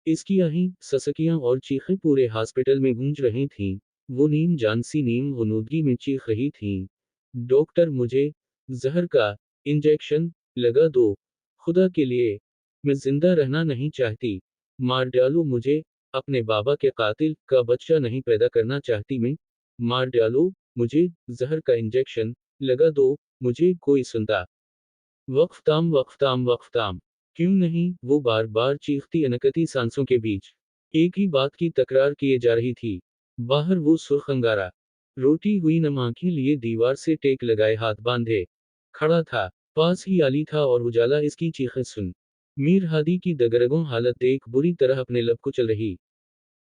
इसकी आही, ससकियां और चीखें पूरे हॉस्पिटल में गूंज रही थीं। वो नीम जानसी नीम गुनूदगी में चीख रही थीं। डॉक्टर, मुझे जहर का इंजेक्शन लगा दो। खुदा के लिए, मैं जिंदा रहना नहीं चाहती। मार डालो मुझे। अपने बाबा के कातिल का बच्चा नहीं पैदा करना चाहती मैं। मार डालो मुझे। जहर का इंजेक्शन लगा दो। मुझे कोई सुनता। वक्फताम वक्फताम वक्फताम। क्यों नहीं, वो बार बार चीखती अनकती सांसों के बीच एक ही बात की तकरार किए जा रही थी। बाहर वो सुर्ख अंगारा रोटी हुई नम आंखें लिए दीवार से टेक लगाए हाथ बांधे खड़ा था। पास ही आली था और उजाला इसकी चीखें सुन मीर हादी की दगरगों हालत देख बुरी तरह अपने लब कुचल रही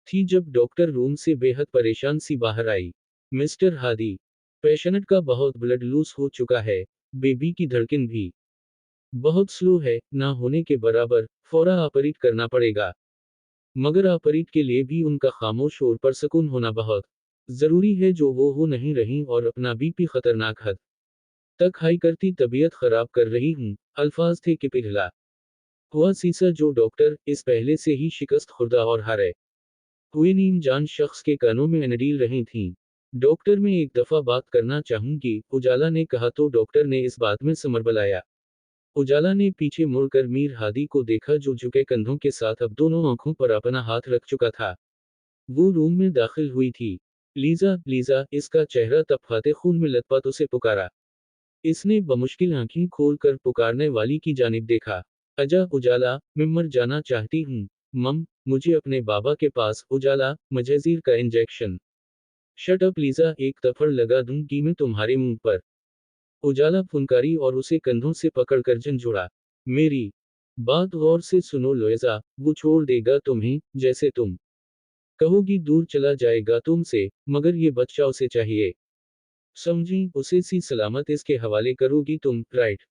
थी जब डॉक्टर रूम से बेहद परेशान सी बाहर आई। मिस्टर हादी, पेशेंट का बहुत ब्लड लूज हो चुका है। बेबी की धड़कन भी बहुत स्लो है, ना होने के बराबर, फौरा ऑपरेट करना पड़ेगा। मगर ऑपरेट के लिए भी उनका खामोश और परसकून होना बहुत जरूरी है, जो वो हो नहीं रही और अपना बीपी खतरनाक हद तक हाई करती तबीयत खराब कर रही हूँ। अल्फाज थे कि पिघला हुआ सीसा जो डॉक्टर इस पहले से ही शिकस्त खुर्दा और हारे हुए नीम जान शख्स के कानों में अनडील रही थीं। डॉक्टर, मैं एक दफा बात करना चाहूंगी, उजाला ने कहा तो डॉक्टर ने इस बात में समर बनाया। उजाला ने पीछे मुड़कर मीर हादी को देखा जो झुके कंधों के साथ अब दोनों आंखों पर अपना हाथ रख चुका था। वो रूम में दाखिल हुई थी। लीजा लीजा, इसका चेहरा तपकाते खून में लथपथ उसे पुकारा। इसने बमुश्किल आंखें खोलकर पुकारने वाली की जानिब देखा। अजा उजाला, मैं मर जाना चाहती हूँ। मम, मुझे अपने बाबा के पास। उजाला, मजेजीर का इंजेक्शन। शट अप लीजा, एक तफड़ लगा दूंगी मैं तुम्हारे मुंह पर। उजाला फुनकारी और उसे कंधों से पकड़कर झंझोड़ा। मेरी बात गौर से सुनो लोएजा, वो छोड़ देगा तुम्हें, जैसे तुम कहोगी दूर चला जाएगा तुमसे, मगर ये बच्चा उसे चाहिए। समझी, उसे सी सलामत इसके हवाले करोगी तुम, राइट?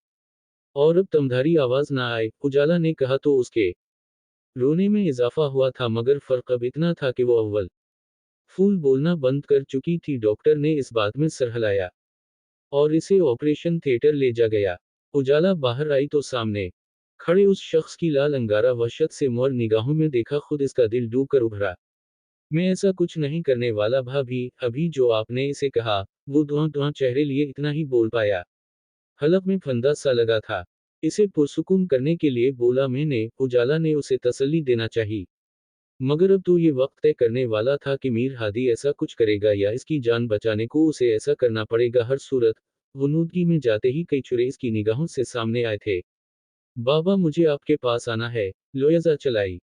और अब तमधारी आवाज ना आए, उजाला ने कहा तो उसके रोने में इजाफा हुआ था, मगर फर्क अब इतना था कि वो अव्वल फूल बोलना बंद कर चुकी थी। डॉक्टर ने इस बात में सर हिलाया और इसे ऑपरेशन थिएटर ले जा गया। उजाला बाहर आई तो सामने खड़े उस शख्स की लाल अंगारा वहशत से मोर निगाहों में देखा, खुद इसका दिल डूब कर उभरा। मैं ऐसा कुछ नहीं करने वाला भाभी, अभी जो आपने इसे कहा, वो धुआं धुआं चेहरे लिए इतना ही बोल पाया। हलक में फंदा सा लगा था। इसे पुरसुकून करने के लिए बोला मैंने। उजाला ने उसे तसल्ली देना चाहिए, मगर अब तो ये वक्त तय करने वाला था कि मीर हादी ऐसा कुछ करेगा या इसकी जान बचाने को उसे ऐसा करना पड़ेगा हर सूरत। गुनूदगी में जाते ही कई छुरे इसकी निगाहों से सामने आए थे। बाबा, मुझे आपके पास आना है। लोयजा चलाई।